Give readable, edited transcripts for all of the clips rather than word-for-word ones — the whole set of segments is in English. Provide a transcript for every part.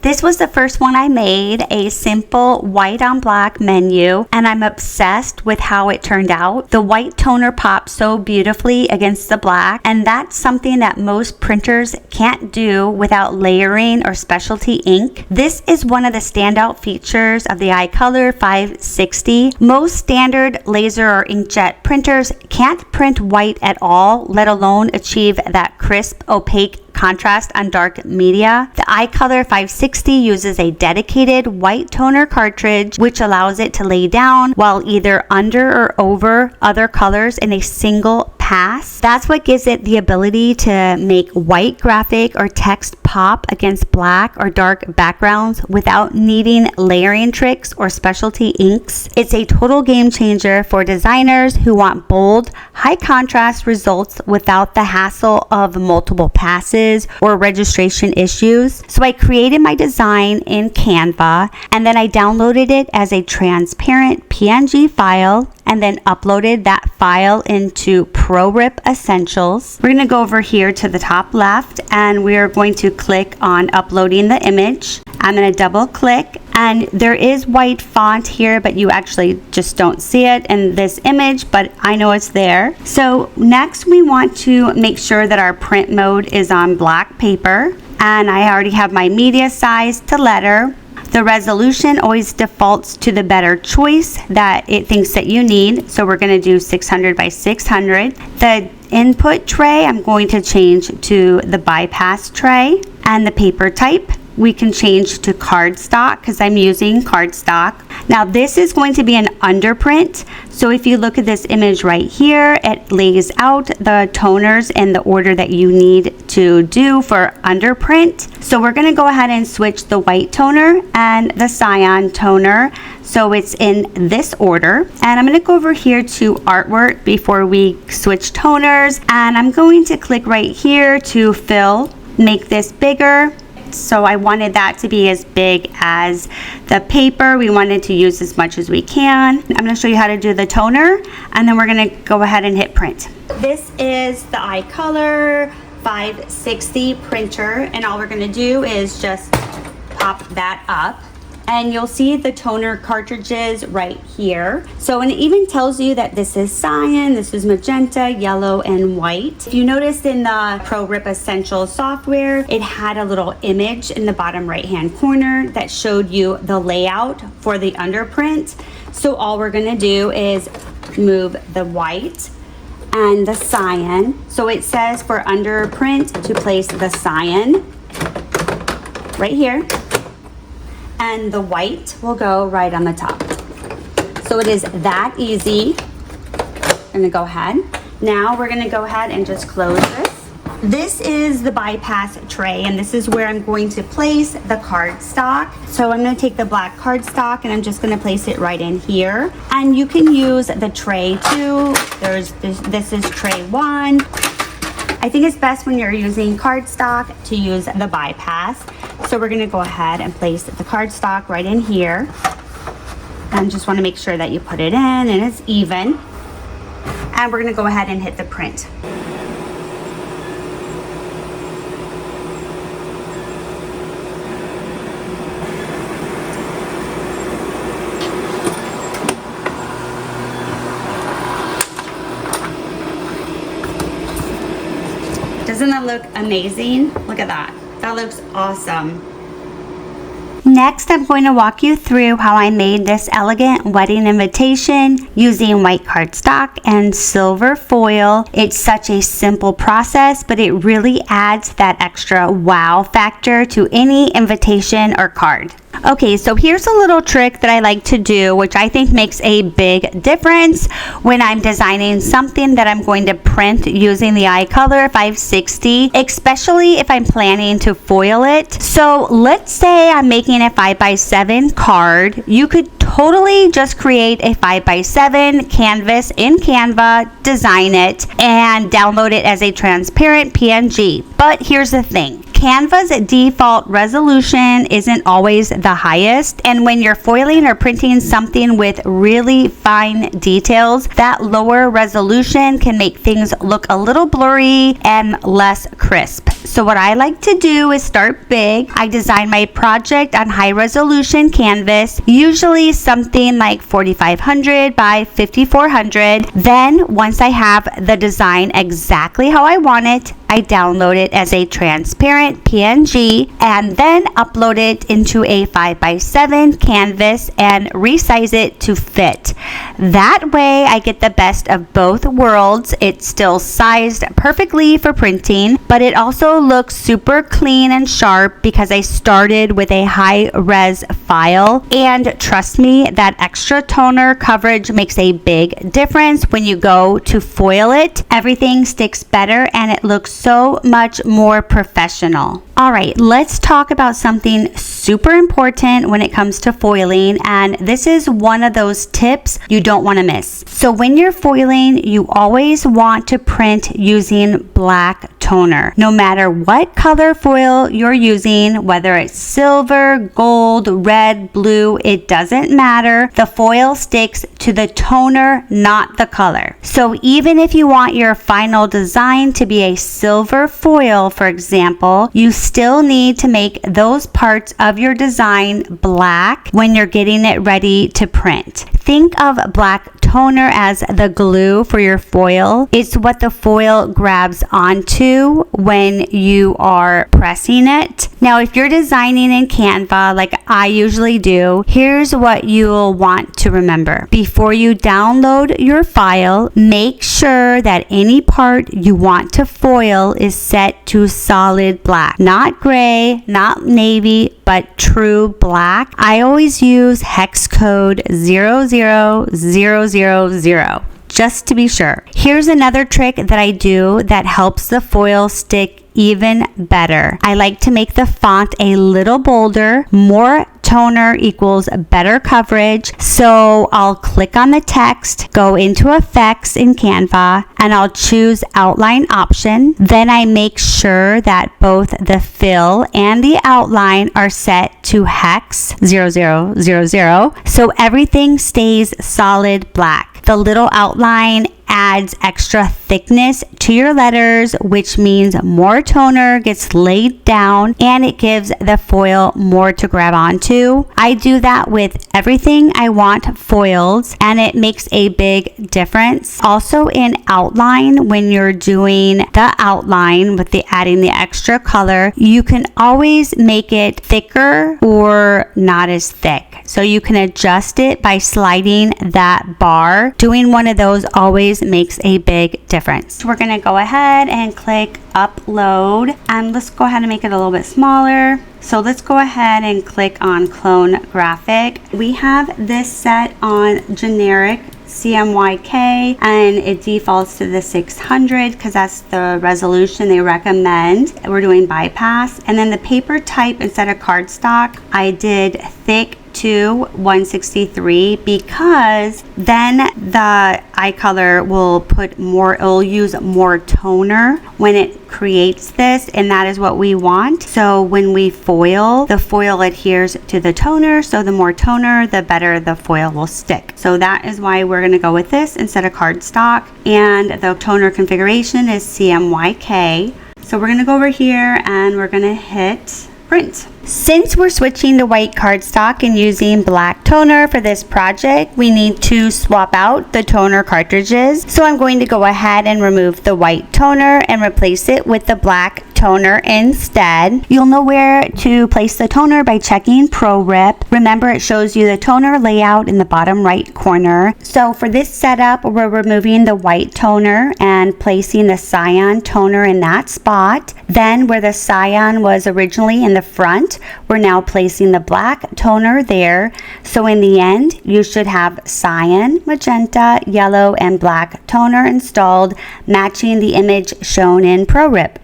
This was the first one I made, a simple white on black menu, and I'm obsessed with how it turned out. The white toner pops so beautifully against the black, and that's something that most printers can't do without layering or specialty ink. This is one of the standout features of the iColor 560. Most standard laser or inkjet printers can't print white at all, let alone achieve that crisp, opaque contrast on dark media. The iColor 560 uses a dedicated white toner cartridge, which allows it to lay down while either under or over other colors in a single pass. That's what gives it the ability to make white graphic or text pop against black or dark backgrounds without needing layering tricks or specialty inks. It's a total game changer for designers who want bold, high contrast results without the hassle of multiple passes or registration issues. So I created my design in Canva, and then I downloaded it as a transparent PNG file and then uploaded that file into ProRIP Essentials. We're going to go over here to the top left, and we are going to click on uploading the image. I'm going to double click, and there is white font here, but you actually just don't see it in this image, but I know it's there. So next we want to make sure that our print mode is on black paper, and I already have my media size to letter. The resolution always defaults to the better choice that it thinks that you need. So we're going to do 600 by 600. The input tray, I'm going to change to the bypass tray, and the paper type we can change to cardstock because I'm using cardstock. Now this is going to be an underprint. So if you look at this image right here, it lays out the toners in the order that you need to do for underprint. So we're going to go ahead and switch the white toner and the cyan toner. So it's in this order. And I'm going to go over here to artwork before we switch toners. And I'm going to click right here to fill, make this bigger. So I wanted that to be as big as the paper. We wanted to use as much as we can. I'm going to show you how to do the toner, and then we're going to go ahead and hit print. This is the iColor 560 printer, and all we're going to do is just pop that up. And you'll see the toner cartridges right here. So, and it even tells you that this is cyan, this is magenta, yellow, and white. If you noticed in the ProRIP Essentials software, it had a little image in the bottom right-hand corner that showed you the layout for the underprint. So all we're gonna do is move the white and the cyan. So it says for underprint to place the cyan right here, and the white will go right on the top. So it is that easy. I'm gonna go ahead. Now we're gonna go ahead and just close this. This is the bypass tray, and this is where I'm going to place the cardstock. So I'm gonna take the black cardstock and I'm just gonna place it right in here. And you can use the tray too. This is tray 1. I think it's best when you're using cardstock to use the bypass. So we're going to go ahead and place the cardstock right in here. And just want to make sure that you put it in and it's even. And we're going to go ahead and hit the print. Doesn't that look amazing? Look at that. That looks awesome. Next, I'm going to walk you through how I made this elegant wedding invitation using white cardstock and silver foil. It's such a simple process, but it really adds that extra wow factor to any invitation or card. Okay, so here's a little trick that I like to do, which I think makes a big difference when I'm designing something that I'm going to print using the iColor 560, especially if I'm planning to foil it. So let's say I'm making a 5x7 card. You could totally just create a 5x7 canvas in Canva, design it, and download it as a transparent PNG. But here's the thing. Canva's default resolution isn't always the highest, and when you're foiling or printing something with really fine details, that lower resolution can make things look a little blurry and less crisp. So what I like to do is start big. I design my project on high resolution canvas, usually something like 4500 by 5400. Then once I have the design exactly how I want it, I download it as a transparent PNG and then upload it into a 5x7 canvas and resize it to fit. That way I get the best of both worlds. It's still sized perfectly for printing, but it also looks super clean and sharp because I started with a high res file. And trust me, that extra toner coverage makes a big difference when you go to foil it. Everything sticks better and it looks so much more professional. All right, let's talk about something super important when it comes to foiling, and this is one of those tips you don't want to miss. So when you're foiling, you always want to print using black toner. No matter what color foil you're using, whether it's silver, gold, red, blue, it doesn't matter. The foil sticks to the toner, not the color. So even if you want your final design to be a silver foil, for example, you still need to make those parts of your design black when you're getting it ready to print. Think of black toner as the glue for your foil. It's what the foil grabs onto when you are pressing it. Now, if you're designing in Canva, like I usually do, here's what you'll want to remember. Before you download your file, make sure that any part you want to foil is set to solid black. Not gray, not navy, but true black. I always use hex code 00000, just to be sure. Here's another trick that I do that helps the foil stick even better. I like to make the font a little bolder. More toner equals better coverage. So I'll click on the text, go into effects in Canva, and I'll choose outline option. Then I make sure that both the fill and the outline are set to hex 0000, so everything stays solid black. The little outline adds extra thickness to your letters, which means more toner gets laid down and it gives the foil more to grab onto. I do that with everything I want foiled, and it makes a big difference. Also in outline, when you're doing the outline with the adding the extra color, you can always make it thicker or not as thick. So you can adjust it by sliding that bar. Doing one of those always makes a big difference. We're going to go ahead and click upload, and let's go ahead and make it a little bit smaller. So let's go ahead and click on clone graphic. We have this set on generic CMYK and it defaults to the 600 because that's the resolution they recommend. We're doing bypass, and then the paper type instead of cardstock, I did thick to 163 because then the iColor will use more toner when it creates this, and that is what we want. So when we foil, the foil adheres to the toner, so the more toner, the better the foil will stick. So that is why we're going to go with this instead of cardstock, and the toner configuration is CMYK. So we're going to go over here and we're going to hit print. Since we're switching to white cardstock and using black toner for this project, we need to swap out the toner cartridges. So I'm going to go ahead and remove the white toner and replace it with the black toner instead. You'll know where to place the toner by checking ProRIP. Remember, it shows you the toner layout in the bottom right corner. So for this setup, we're removing the white toner and placing the cyan toner in that spot. Then where the cyan was originally in the front, we're now placing the black toner there. So in the end, you should have cyan, magenta, yellow, and black toner installed, matching the image shown in ProRIP.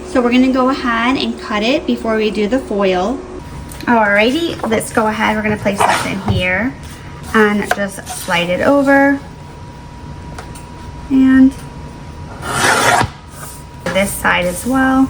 So we're going to go ahead and cut it before we do the foil. Alrighty, let's go ahead. We're going to place this in here and just slide it over. And this side as well.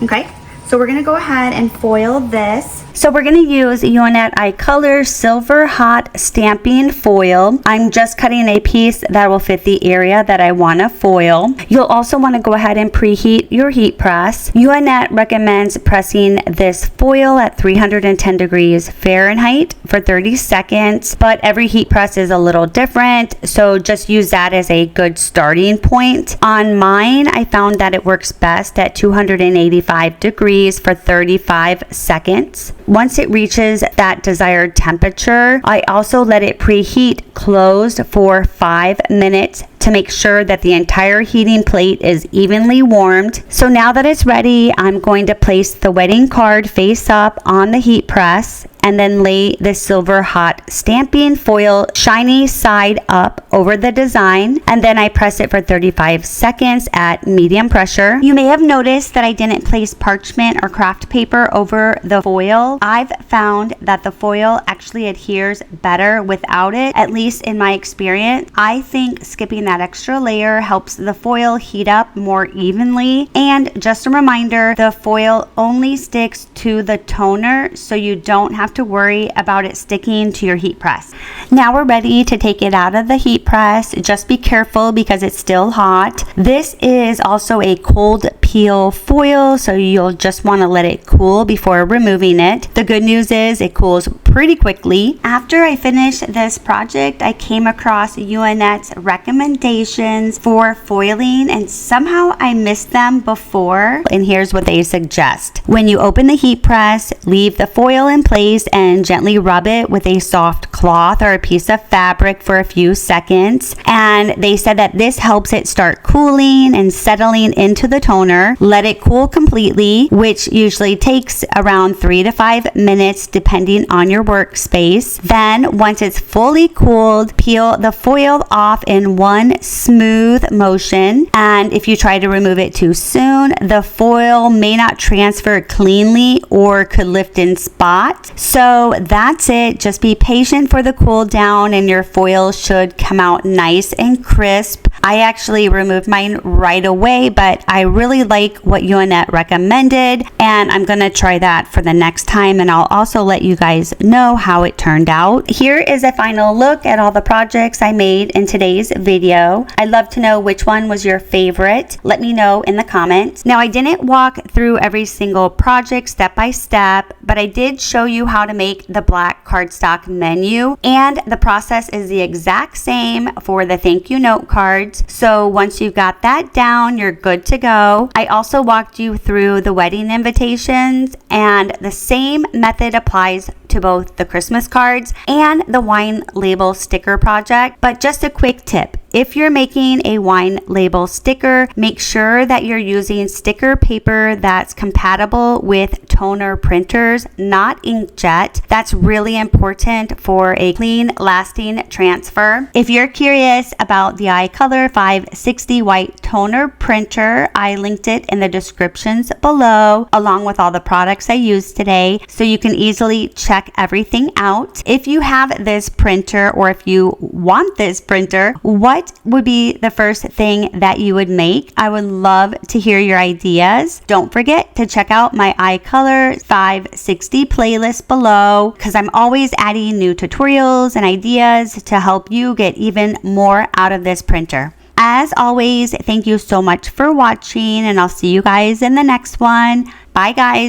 Okay, so we're going to go ahead and foil this. So we're going to use UNet iColor Silver Hot Stamping Foil. I'm just cutting a piece that will fit the area that I want to foil. You'll also want to go ahead and preheat your heat press. UNet recommends pressing this foil at 310 degrees Fahrenheit for 30 seconds, but every heat press is a little different, so just use that as a good starting point. On mine, I found that it works best at 285 degrees for 35 seconds. Once it reaches that desired temperature, I also let it preheat closed for 5 minutes to make sure that the entire heating plate is evenly warmed. So now that it's ready, I'm going to place the wedding card face up on the heat press and then lay the silver hot stamping foil shiny side up over the design, and then I press it for 35 seconds at medium pressure. You may have noticed that I didn't place parchment or craft paper over the foil. I've found that the foil actually adheres better without it, at least in my experience. I think skipping that extra layer helps the foil heat up more evenly. And just a reminder, the foil only sticks to the toner, so you don't have to worry about it sticking to your heat press. Now we're ready to take it out of the heat press. Just be careful because it's still hot. This is also a cold peel foil, so you'll just want to let it cool before removing it. The good news is it cools pretty quickly. After I finished this project, I came across UNet's recommendations for foiling, and somehow I missed them before. And here's what they suggest. When you open the heat press, leave the foil in place and gently rub it with a soft cloth or a piece of fabric for a few seconds. And they said that this helps it start cooling and settling into the toner. Let it cool completely, which usually takes around 3 to 5 minutes depending on your workspace. Then once it's fully cooled, peel the foil off in one smooth motion. And if you try to remove it too soon, the foil may not transfer cleanly or could lift in spots. So that's it. Just be patient for the cool down and your foil should come out nice and crisp. I actually removed mine right away, but I really like what UNet recommended, and I'm going to try that for the next time, and I'll also let you guys know how it turned out. Here is a final look at all the projects I made in today's video. I'd love to know which one was your favorite. Let me know in the comments. Now, I didn't walk through every single project step by step, but I did show you how to make the black cardstock menu, and the process is the exact same for the thank you note cards. So once you've got that down, you're good to go. I also walked you through the wedding invitations, and the same method applies to both the Christmas cards and the wine label sticker project. But just a quick tip. If you're making a wine label sticker, make sure that you're using sticker paper that's compatible with toner printers, not inkjet. That's really important for a clean, lasting transfer. If you're curious about the iColor 560 white toner printer, I linked it in the descriptions below, along with all the products I used today, so you can easily check everything out. If you have this printer, or if you want this printer, what would be the first thing that you would make? I would love to hear your ideas. Don't forget to check out my iColor 560 playlist below, because I'm always adding new tutorials and ideas to help you get even more out of this printer. As always, thank you so much for watching, and I'll see you guys in the next one. Bye guys.